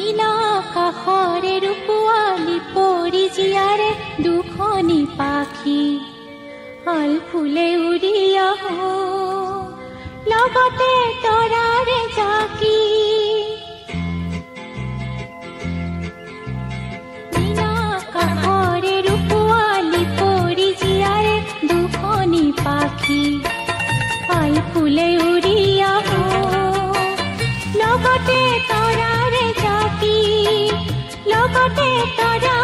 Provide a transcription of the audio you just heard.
নীলা আকাশৰে ৰূপোৱালী পৰি জীয়াৰে দুখনি পাখি হাল ফুলে উৰি আহো লগতে তৰাৰে জাকি। নীলা আকাশৰে ৰূপোৱালী পৰি জীয়াৰে দুখনি পাখি হাল ফুলে উৰি আহো লগতে তৰাৰে জাকি লগতে তৰা